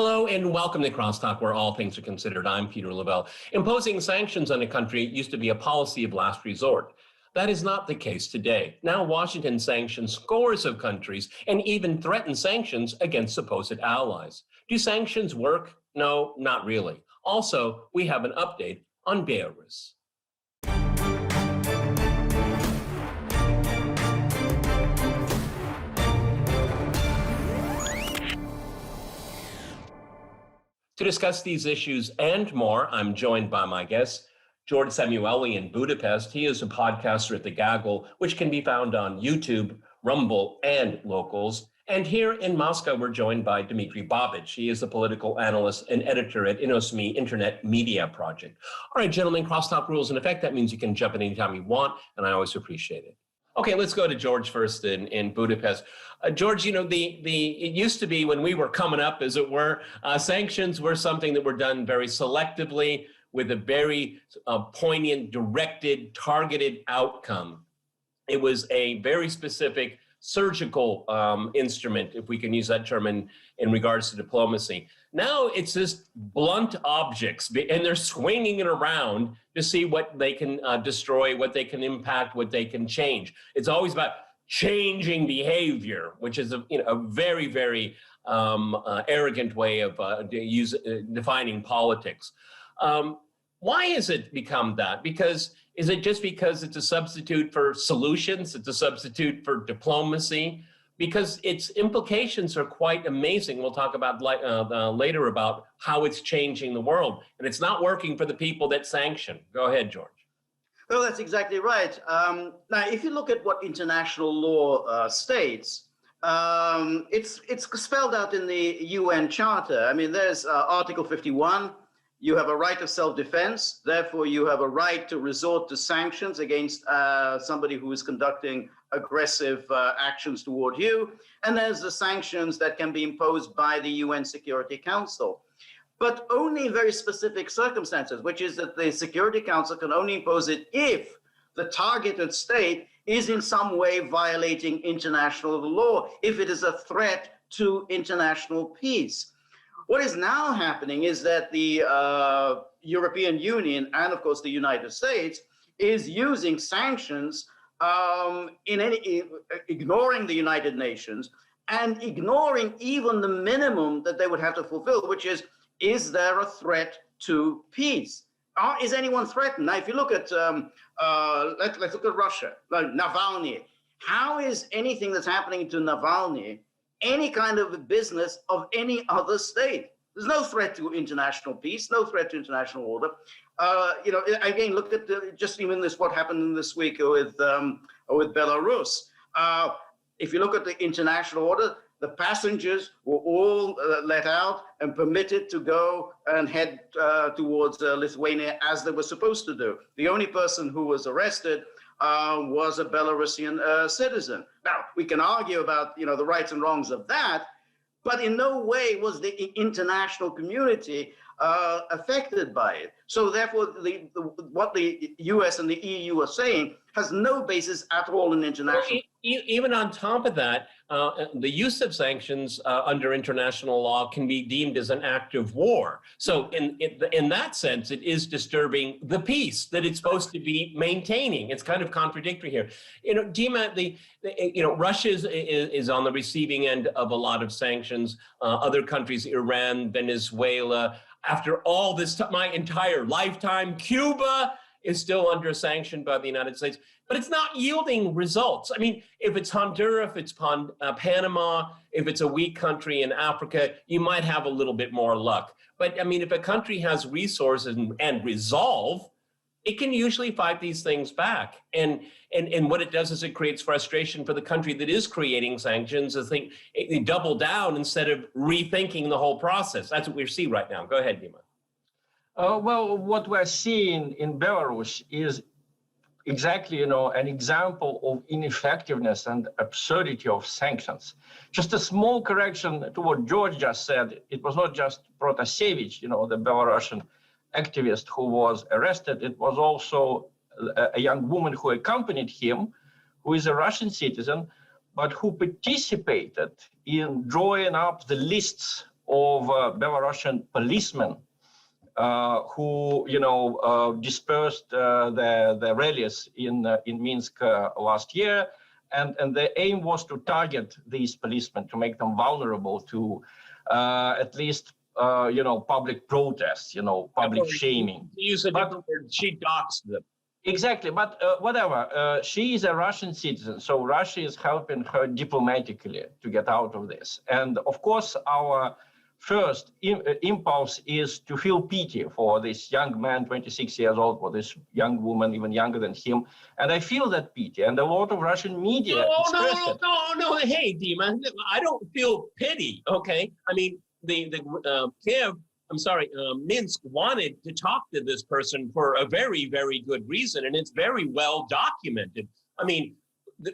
Hello and welcome to Crosstalk, where all things are considered. I'm Peter Lavelle. Imposing sanctions on a country used to be a policy of last resort. That is not the case today. Now Washington sanctions scores of countries and even threatens sanctions against supposed allies. Do sanctions work? No, not really. Also, we have an update on Belarus. To discuss these issues and more, I'm joined by my guest, George Samueli in Budapest. He is a podcaster at The Gaggle, which can be found on YouTube, Rumble, and Locals. And here in Moscow, we're joined by Dmitry Babich. He is a political analyst and editor at InnoSME Internet Media Project. All right, gentlemen, Crosstalk rules in effect. That means you can jump in anytime you want, and I always appreciate it. Okay, let's go to George first in Budapest. George, you know, it used to be when we were coming up, as it were, sanctions were something that were done very selectively with a very poignant, directed, targeted outcome. It was a very specific surgical instrument, if we can use that term in regards to diplomacy. Now it's just blunt objects, and they're swinging it around to see what they can destroy, what they can impact, what they can change. It's always about changing behavior, which is a very, very arrogant way of defining politics. Why has it become that? Is it just because it's a substitute for solutions? It's a substitute for diplomacy? Because its implications are quite amazing. We'll talk about later about how it's changing the world. And it's not working for the people that sanction. Go ahead, George. Well, that's exactly right. Now, if you look at what international law states, it's spelled out in the UN Charter. I mean, there's Article 51. You have a right of self-defense. Therefore, you have a right to resort to sanctions against somebody who is conducting aggressive actions toward you. And there's the sanctions that can be imposed by the UN Security Council. But only in very specific circumstances, which is that the Security Council can only impose it if the targeted state is in some way violating international law, if it is a threat to international peace. What is now happening is that the European Union and, of course, the United States is using sanctions ignoring the United Nations and ignoring even the minimum that they would have to fulfill, which is there a threat to peace? Is anyone threatened? Now, if you look at, let's look at Russia, like Navalny. How is anything that's happening to Navalny any kind of business of any other state? There's no threat to international peace, no threat to international order. Again, look at just even what happened this week with Belarus. If you look at the international order, the passengers were all let out and permitted to go and head towards Lithuania as they were supposed to do. The only person who was arrested was a Belarusian citizen. Now, we can argue about the rights and wrongs of that, but in no way was the international community affected by it. So therefore, what the US and the EU are saying has no basis at all in international. Even on top of that, the use of sanctions under international law can be deemed as an act of war. So in that sense, it is disturbing the peace that it's supposed to be maintaining. It's kind of contradictory here. Dima, Russia is on the receiving end of a lot of sanctions. Other countries, Iran, Venezuela. After all this time, my entire lifetime, Cuba is still under sanction by the United States, but it's not yielding results. I mean, if it's Honduras, if it's Panama, if it's a weak country in Africa, you might have a little bit more luck. But I mean, if a country has resources and resolve, it can usually fight these things back. And what it does is it creates frustration for the country that is creating sanctions. I think they double down instead of rethinking the whole process. That's what we see right now. Go ahead, Dima. Well, what we're seeing in Belarus is exactly, an example of ineffectiveness and absurdity of sanctions. Just a small correction to what George just said. It was not just Protasevich, the Belarusian activist who was arrested. It was also a young woman who accompanied him, who is a Russian citizen, but who participated in drawing up the lists of Belarusian policemen who, dispersed the rallies in Minsk last year, and the aim was to target these policemen to make them vulnerable to at least public protests, public shaming. Use a different word. She doxed them. Exactly, but whatever. She is a Russian citizen, so Russia is helping her diplomatically to get out of this. And of course, our first impulse is to feel pity for this young man, 26 years old, for this young woman, even younger than him. And I feel that pity, and a lot of Russian media expressed it. No. Hey, Dima, I don't feel pity. Okay, I mean Kiev. Minsk wanted to talk to this person for a very, very good reason, and it's very well documented. I mean,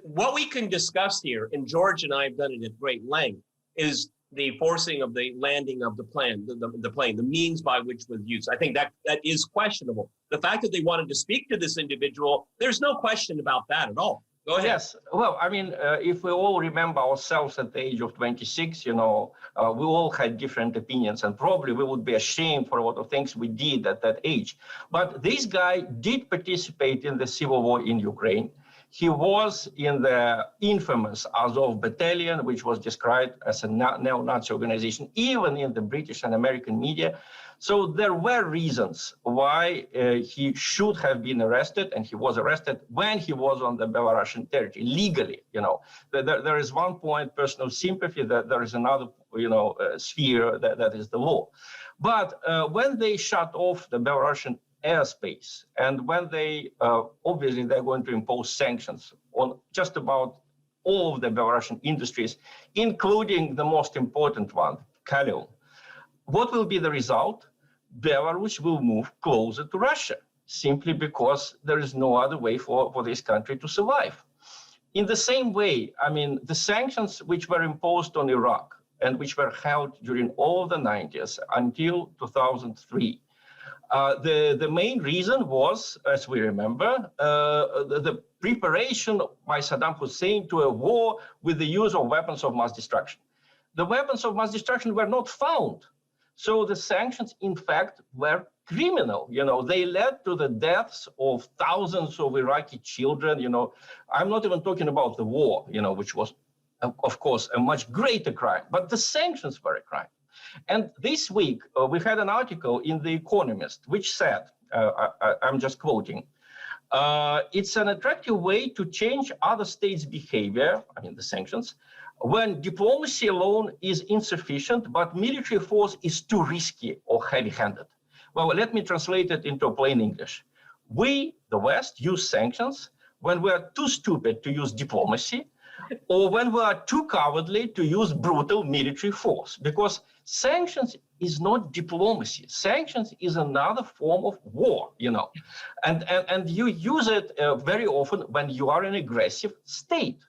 what we can discuss here, and George and I have done it at great length, is the forcing of the landing of the plane, the means by which was used. I think that is questionable. The fact that they wanted to speak to this individual, there's no question about that at all. Go ahead. Yes. Well, I mean, if we all remember ourselves at the age of 26, we all had different opinions, and probably we would be ashamed for a lot of things we did at that age. But this guy did participate in the civil war in Ukraine. He was in the infamous Azov battalion, which was described as a neo-Nazi organization, even in the British and American media. So there were reasons why he should have been arrested, and he was arrested when he was on the Belarusian territory, legally. There is one point, personal sympathy, that there is another, sphere that is the law. But when they shut off the Belarusian airspace, and when they, obviously, they're going to impose sanctions on just about all of the Belarusian industries, including the most important one, Kalil. What will be the result? Belarus will move closer to Russia, simply because there is no other way for this country to survive. In the same way, I mean, the sanctions which were imposed on Iraq and which were held during all the 90s until 2003, the main reason was, as we remember, the preparation by Saddam Hussein to a war with the use of weapons of mass destruction. The weapons of mass destruction were not found. So the sanctions, in fact, were criminal. They led to the deaths of thousands of Iraqi children. I'm not even talking about the war, which was, of course, a much greater crime, but the sanctions were a crime. And this week, we had an article in The Economist, which said, I'm just quoting, it's an attractive way to change other states' behavior, I mean the sanctions, when diplomacy alone is insufficient, but military force is too risky or heavy-handed. Well, let me translate it into plain English. We, the West, use sanctions when we are too stupid to use diplomacy, or when we are too cowardly to use brutal military force, because sanctions is not diplomacy. Sanctions is another form of war, and you use it very often when you are an aggressive state.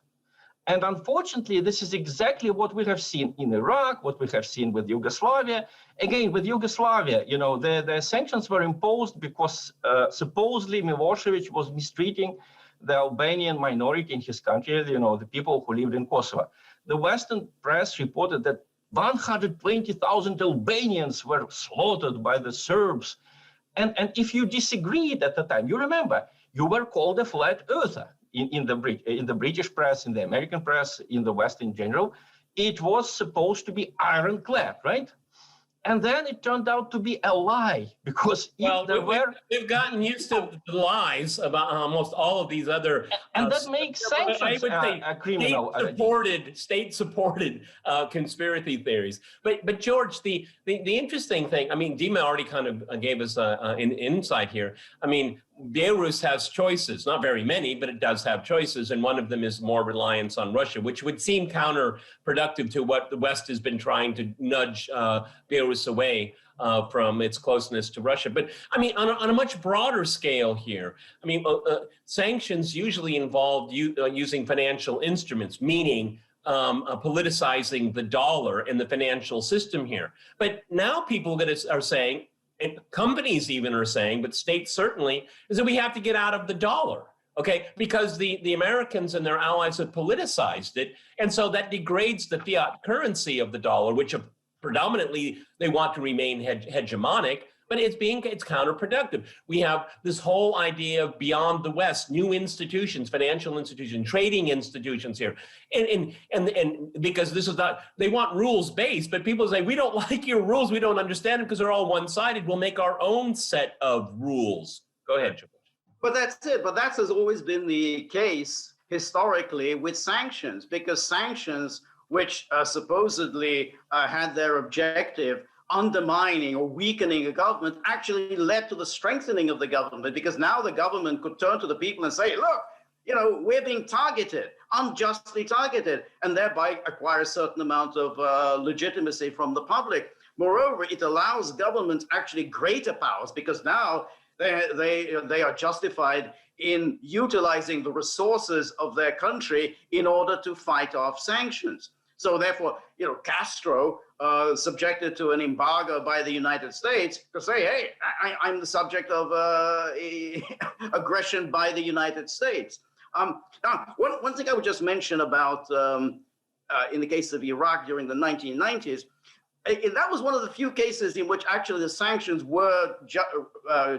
And unfortunately, this is exactly what we have seen in Iraq, what we have seen with Yugoslavia. Again, with Yugoslavia, the sanctions were imposed because supposedly Milosevic was mistreating the Albanian minority in his country, the people who lived in Kosovo. The Western press reported that 120,000 Albanians were slaughtered by the Serbs. And if you disagreed at the time, you remember, you were called a flat earther. In the British press, in the American press, in the West in general, it was supposed to be ironclad, right? And then it turned out to be a lie, because we've gotten used to the lies about almost all of these other, and that makes sanctions a criminal. State-supported conspiracy theories. But George, the interesting thing, I mean, Dima already kind of gave us an insight here. I mean, Belarus has choices, not very many, but it does have choices. And one of them is more reliance on Russia, which would seem counterproductive to what the West has been trying to nudge Belarus away from its closeness to Russia. But I mean, on a much broader scale here, I mean, sanctions usually involved using financial instruments, meaning politicizing the dollar in the financial system here. But now people are saying, and companies even are saying, but states certainly, is that we have to get out of the dollar, okay? Because the Americans and their allies have politicized it, and so that degrades the fiat currency of the dollar, which predominantly they want to remain hegemonic, but it's counterproductive. We have this whole idea of beyond the West, new institutions, financial institutions, trading institutions here. And because this is not, they want rules based, but people say, we don't like your rules, we don't understand them because they're all one-sided. We'll make our own set of rules. Go ahead, George. But that's it. But that has always been the case historically with sanctions, because sanctions, which supposedly had their objective undermining or weakening a government, actually led to the strengthening of the government, because now the government could turn to the people and say, look, we're being targeted, unjustly targeted, and thereby acquire a certain amount of legitimacy from the public. Moreover, it allows governments actually greater powers, because now they are justified in utilizing the resources of their country in order to fight off sanctions. So therefore, Castro, subjected to an embargo by the United States, could say, hey, I'm the subject of aggression by the United States. Now, one thing I would just mention about, in the case of Iraq during the 1990s, that was one of the few cases in which actually the sanctions were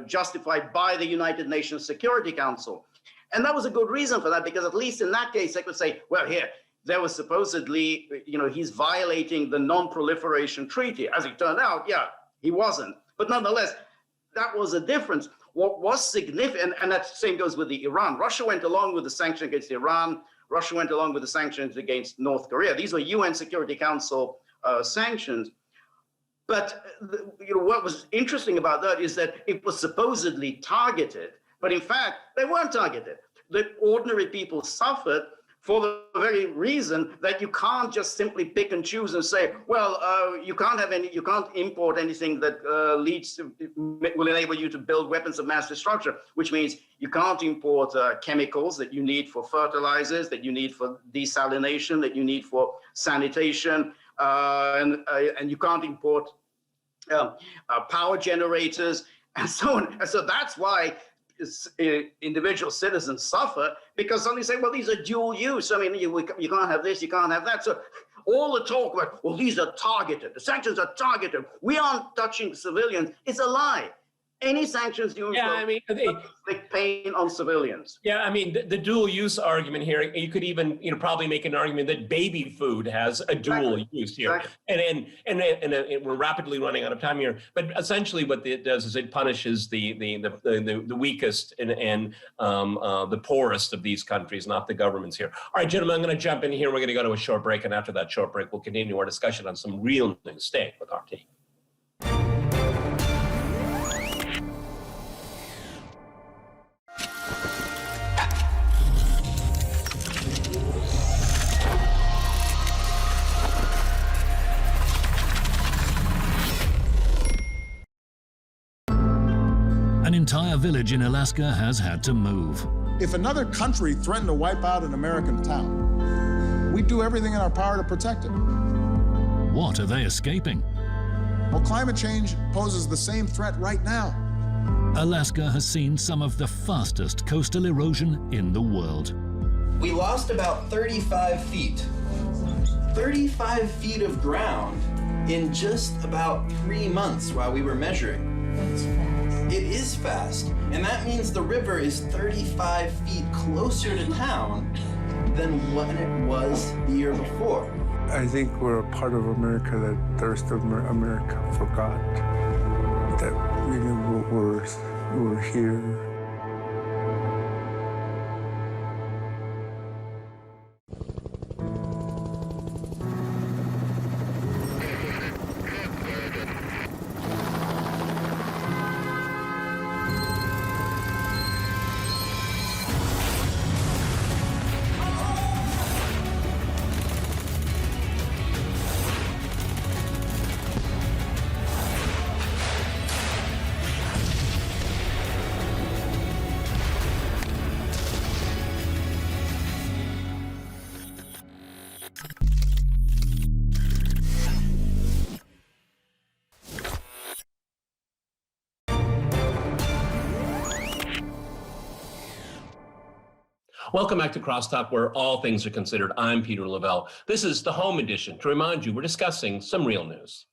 justified by the United Nations Security Council. And that was a good reason for that, because at least in that case, they could say, well, here, there was supposedly, he's violating the non-proliferation treaty. As it turned out, yeah, he wasn't. But nonetheless, that was a difference. What was significant, and that same goes with the Iran. Russia went along with the sanctions against Iran. Russia went along with the sanctions against North Korea. These were UN Security Council sanctions. But what was interesting about that is that it was supposedly targeted, but in fact, they weren't targeted. The ordinary people suffered for the very reason that you can't just simply pick and choose and say, well, you can't import anything that will enable you to build weapons of mass destruction, which means you can't import chemicals that you need for fertilizers, that you need for desalination, that you need for sanitation, and you can't import power generators and so on. And so that's why individual citizens suffer, because suddenly say, well, these are dual use. I mean, you can't have this, you can't have that. So all the talk about, well, these are targeted, the sanctions are targeted, we aren't touching civilians, it's a lie. Any sanctions you inflict pain on civilians. Yeah, I mean, the dual use argument here, you could even, probably make an argument that baby food has a dual use here. Exactly. And we're rapidly running out of time here. But essentially what it does is it punishes the weakest and the poorest of these countries, not the governments here. All right, gentlemen, I'm going to jump in here. We're going to go to a short break. And after that short break, we'll continue our discussion on some real news. Stay with our team. An entire village in Alaska has had to move. If another country threatened to wipe out an American town, we'd do everything in our power to protect it. What are they escaping? Well, climate change poses the same threat right now. Alaska has seen some of the fastest coastal erosion in the world. We lost about 35 feet. 35 feet of ground in just about 3 months while we were measuring. That's fast. It is fast, and that means the river is 35 feet closer to town than what it was the year before. I think we're a part of America that the rest of America forgot. That really we're here. Welcome back to Crosstalk, where all things are considered. I'm Peter Lavelle. This is the home edition. To remind you, we're discussing some real news.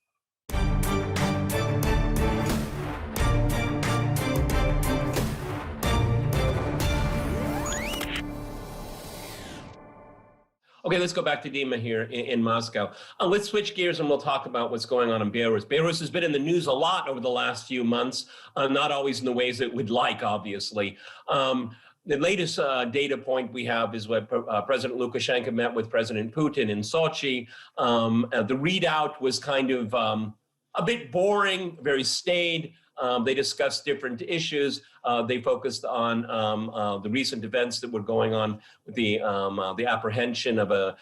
Okay, let's go back to Dima here in Moscow. Let's switch gears and we'll talk about what's going on in Belarus. Belarus has been in the news a lot over the last few months, not always in the ways that we'd like, obviously. The latest data point we have is when President Lukashenko met with President Putin in Sochi. The readout was kind of a bit boring, very staid. They discussed different issues. They focused on the recent events that were going on with the apprehension of a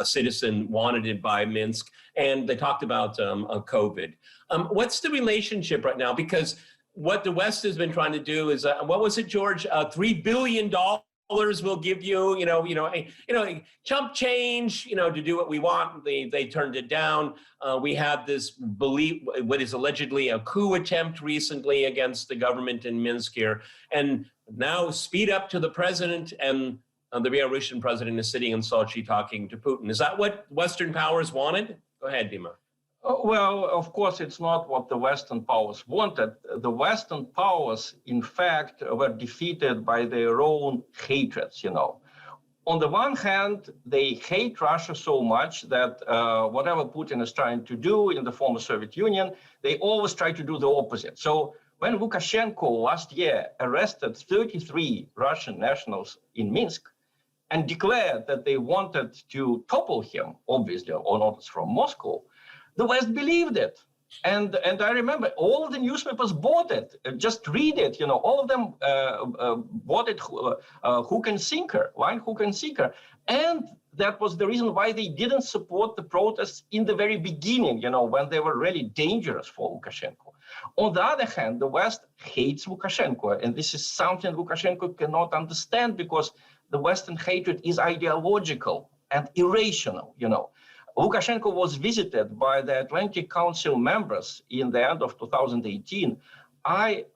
citizen wanted by Minsk, and they talked about COVID. What's the relationship right now? Because what the West has been trying to do is, what was it, George? $3 billion we'll give you, chump change, to do what we want. They turned it down. We had this belief, what is allegedly a coup attempt recently against the government in Minsk here. And now speed up to the president, and the Belarusian president is sitting in Sochi talking to Putin. Is that what Western powers wanted? Go ahead, Dima. Well, of course, it's not what the Western powers wanted. The Western powers, in fact, were defeated by their own hatreds, On the one hand, they hate Russia so much that whatever Putin is trying to do in the former Soviet Union, they always try to do the opposite. So when Lukashenko last year arrested 33 Russian nationals in Minsk and declared that they wanted to topple him, obviously on orders from Moscow, the West believed it. And I remember all the newspapers bought it. Just read it, all of them bought it hook and sinker, line, hook and sinker. And that was the reason why they didn't support the protests in the very beginning, when they were really dangerous for Lukashenko. On the other hand, the West hates Lukashenko. And this is something Lukashenko cannot understand, because the Western hatred is ideological and irrational, Lukashenko was visited by the Atlantic Council members in the end of 2018. I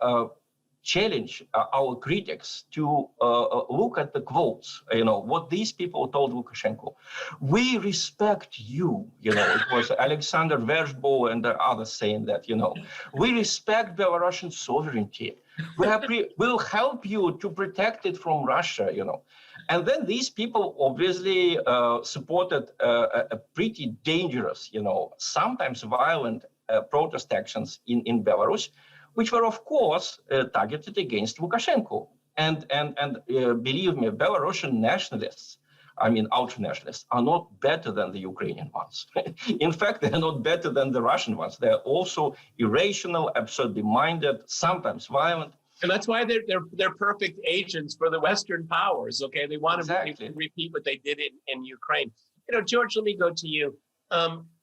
challenge our critics to look at the quotes, what these people told Lukashenko. We respect you, it was Alexander Verzhbo and the others saying that, we respect Belarusian sovereignty. We'll help you to protect it from Russia, And then these people obviously supported a pretty dangerous, sometimes violent protest actions in Belarus, which were, of course, targeted against Lukashenko. And believe me, Belarusian nationalists, ultra-nationalists, are not better than the Ukrainian ones. In fact, they're not better than the Russian ones. They're also irrational, absurdly minded, sometimes violent. And that's why they're perfect agents for the Western powers. Okay, they want to repeat what they did in Ukraine. George, let me go to you.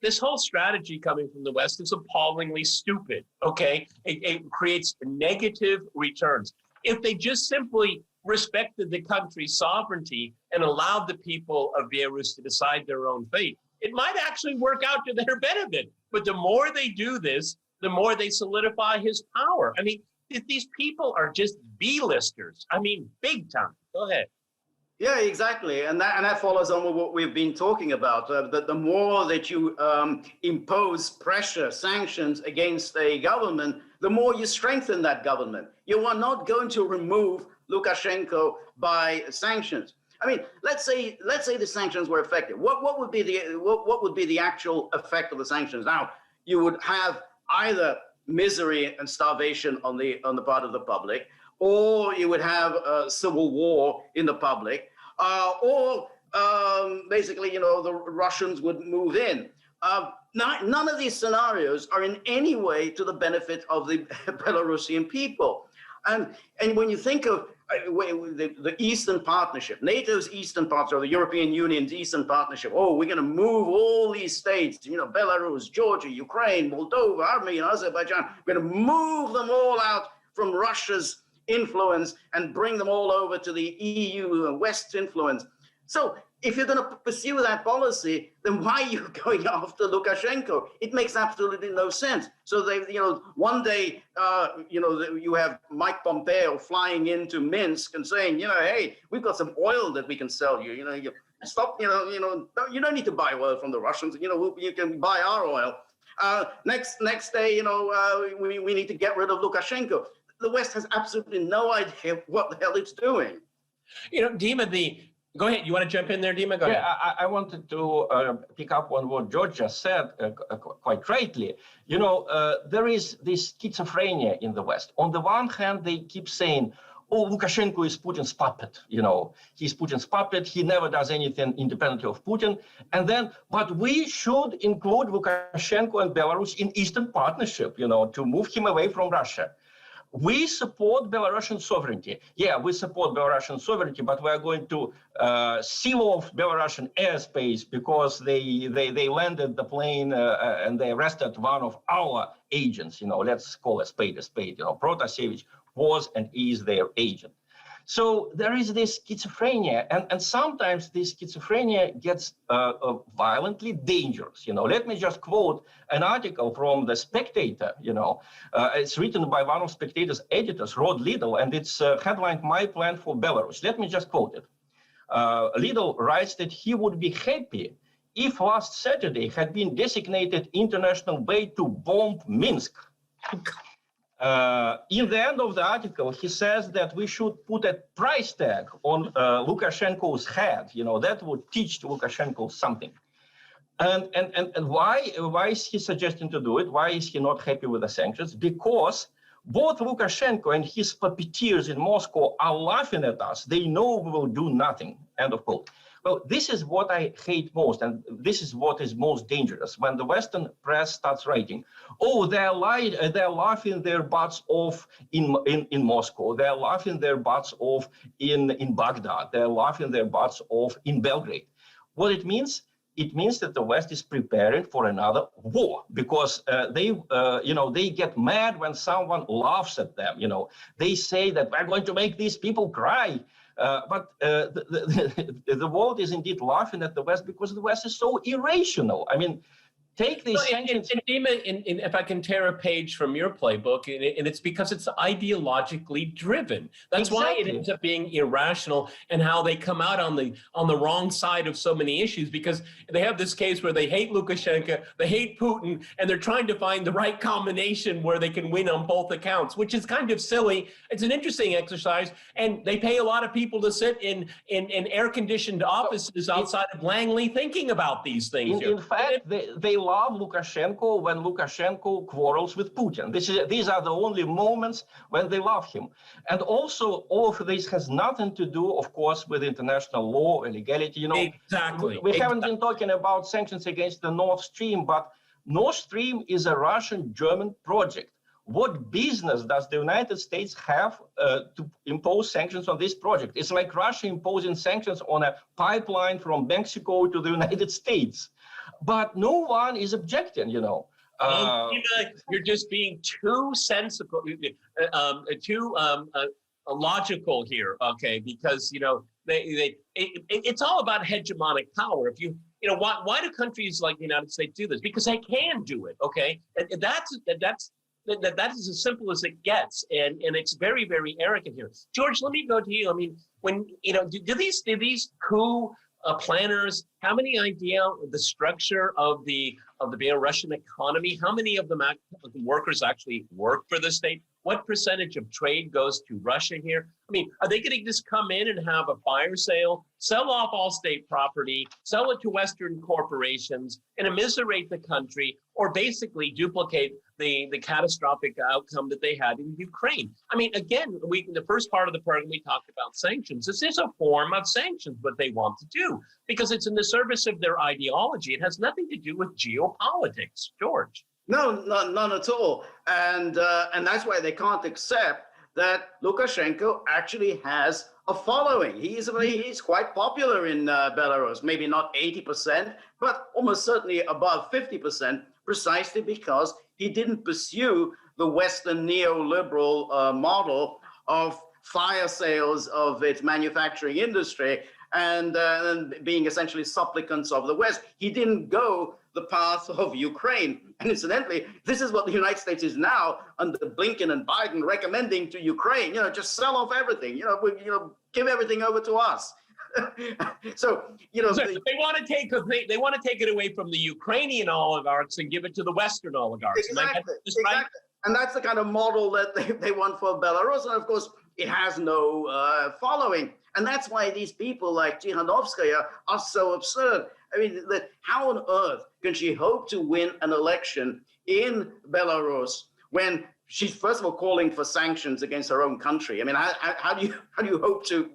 This whole strategy coming from the West is appallingly stupid. Okay, it creates negative returns. If they just simply respected the country's sovereignty and allowed the people of Belarus to decide their own fate, it might actually work out to their benefit. But the more they do this, the more they solidify his power. These people are just B-listers. Big time. Go ahead. Yeah, exactly. And that follows on with what we've been talking about, that the more that you impose pressure, sanctions against a government, the more you strengthen that government. You are not going to remove Lukashenko by sanctions. Let's say the sanctions were effective. What would be the actual effect of the sanctions? Now, you would have either misery and starvation on the part of the public, or you would have a civil war in the public, or basically, the Russians would move in. None of these scenarios are in any way to the benefit of the Belarusian people. And when you think of the Eastern Partnership, NATO's Eastern Partnership, or the European Union's Eastern Partnership, we're going to move all these states, Belarus, Georgia, Ukraine, Moldova, Armenia, Azerbaijan, we're going to move them all out from Russia's influence and bring them all over to the EU and West's influence. So if you're going to pursue that policy, then why are you going after Lukashenko? It makes absolutely no sense. So one day, you have Mike Pompeo flying into Minsk and saying, hey, we've got some oil that we can sell you. You stop, you don't need to buy oil from the Russians. You can buy our oil. Next day, we need to get rid of Lukashenko. The West has absolutely no idea what the hell it's doing. Dima, Go ahead. You want to jump in there, Dima? Go ahead. I wanted to pick up on what George just said quite rightly. You know, there is this schizophrenia in the West. On the one hand, they keep saying, oh, Lukashenko is Putin's puppet. You know, he's Putin's puppet. He never does anything independently of Putin. And then, but we should include Lukashenko and Belarus in Eastern Partnership, you know, to move him away from Russia. We support Belarusian sovereignty. Yeah, we support Belarusian sovereignty, but we are going to seal off Belarusian airspace because they landed the plane and they arrested one of our agents. You know, let's call a spade a spade. You know, Protasevich was and is their agent. So there is this schizophrenia, and sometimes this schizophrenia gets violently dangerous. You know, let me just quote an article from The Spectator. You know, it's written by one of Spectator's editors, Rod Liddell, and it's headlined "My Plan for Belarus." Let me just quote it. Liddell writes that he would be happy if last Saturday had been designated International Day to bomb Minsk. In the end of the article, he says that we should put a price tag on Lukashenko's head. You know, that would teach Lukashenko something. And why is he suggesting to do it? Why is he not happy with the sanctions? Because both Lukashenko and his puppeteers in Moscow are laughing at us. They know we will do nothing. End of quote. Well, this is what I hate most, and this is what is most dangerous. When the Western press starts writing, oh, they're laughing their butts off in Moscow, they're laughing their butts off in Baghdad, they're laughing their butts off in Belgrade. What it means that the West is preparing for another war because they get mad when someone laughs at them. You know, they say that we're going to make these people cry. But the world is indeed laughing at the West because the West is so irrational. I mean, take these sanctions. And Dima, if I can tear a page from your playbook, and it's because it's ideologically driven. That's why it ends up being irrational, and how they come out on the wrong side of so many issues, because they have this case where they hate Lukashenko, they hate Putin, and they're trying to find the right combination where they can win on both accounts, which is kind of silly. It's an interesting exercise, and they pay a lot of people to sit in air-conditioned offices outside of Langley thinking about these things. In fact, they love Lukashenko when Lukashenko quarrels with Putin. These are the only moments when they love him. And also, all of this has nothing to do, of course, with international law and legality. You know, exactly. We haven't been talking about sanctions against the Nord Stream, but Nord Stream is a Russian-German project. What business does the United States have to impose sanctions on this project? It's like Russia imposing sanctions on a pipeline from Mexico to the United States. But no one is objecting, you know. You're just being too sensible, too logical here, okay? Because, you know, it's all about hegemonic power. If you know, why do countries like the United States do this? Because they can do it, okay? And that is as simple as it gets, and it's very, very arrogant here. George, let me go to you. I mean, when you know, do these coup planners have any idea of the structure of the Belarusian economy? How many of the workers actually work for the state? What percentage of trade goes to Russia here? I mean, are they going to just come in and have a fire sale, sell off all state property, sell it to Western corporations, and immiserate the country, or basically duplicate the catastrophic outcome that they had in Ukraine? I mean, again, the first part of the program, we talked about sanctions. This is a form of sanctions, what they want to do, because it's in the service of their ideology. It has nothing to do with geopolitics. George. No, none at all. And that's why they can't accept that Lukashenko actually has a following. He's quite popular in Belarus, maybe not 80%, but almost certainly above 50%, precisely because he didn't pursue the Western neoliberal model of fire sales of its manufacturing industry and being essentially supplicants of the West. He didn't go the path of Ukraine. And incidentally, this is what the United States is now under Blinken and Biden recommending to Ukraine. You know, just sell off everything. Give everything over to us. So they want to take it away from the Ukrainian oligarchs and give it to the Western oligarchs. Exactly. And that's the kind of model that they want for Belarus. And of course, it has no following. And that's why these people like Tikhanovskaya are so absurd. I mean, how on earth can she hope to win an election in Belarus when she's first of all calling for sanctions against her own country? I mean, how do you hope to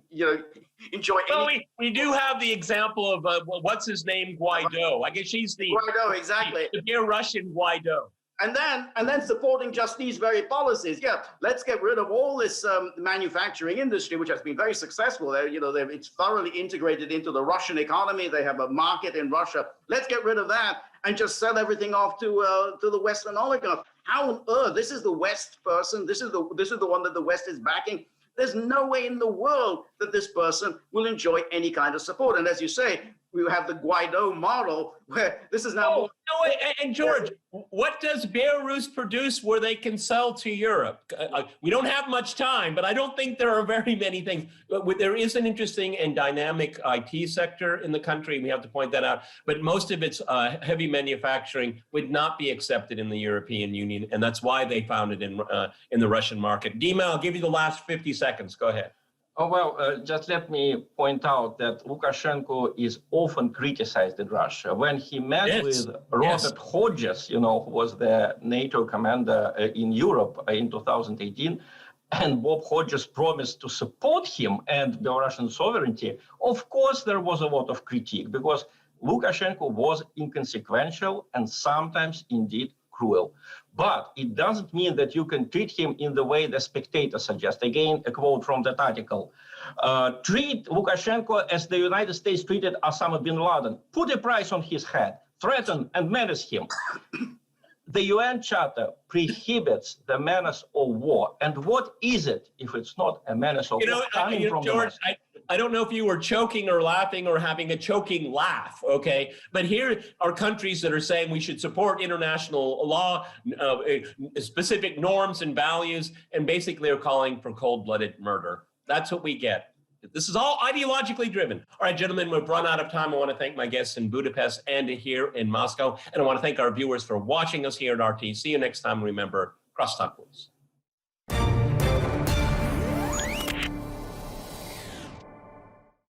enjoy? Well, we do have the example of what's his name, Guaido. I guess she's the Guaido, exactly, the dear Russian Guaido. And then supporting just these very policies. Yeah, let's get rid of all this manufacturing industry, which has been very successful. It's thoroughly integrated into the Russian economy. They have a market in Russia. Let's get rid of that and just sell everything off to the Western oligarchs. How on earth? This is the West person. This is the one that the West is backing. There's no way in the world that this person will enjoy any kind of support. And as you say, we have the Guaido model where this is now. And George, what does Belarus produce where they can sell to Europe? We don't have much time, but I don't think there are very many things. There is an interesting and dynamic IT sector in the country. We have to point that out. But most of its heavy manufacturing would not be accepted in the European Union, and that's why they found it in the Russian market. Dima, I'll give you the last 50 seconds. Go ahead. Oh, well, just let me point out that Lukashenko is often criticized in Russia. When he met with Robert Hodges, who was the NATO commander in Europe in 2018, and Bob Hodges promised to support him and Belarusian sovereignty, of course there was a lot of critique because Lukashenko was inconsequential and sometimes indeed cruel. But it doesn't mean that you can treat him in the way the Spectator suggests. Again, a quote from that article. Treat Lukashenko as the United States treated Osama bin Laden. Put a price on his head. Threaten and menace him. The UN Charter prohibits the menace of war. And what is it if it's not a menace of war coming from George, the I don't know if you were choking or laughing or having a choking laugh, okay? But here are countries that are saying we should support international law, specific norms and values, and basically are calling for cold-blooded murder. That's what we get. This is all ideologically driven. All right, gentlemen, we've run out of time. I want to thank my guests in Budapest and here in Moscow. And I want to thank our viewers for watching us here at RT. See you next time. Remember, Crosstalk rules.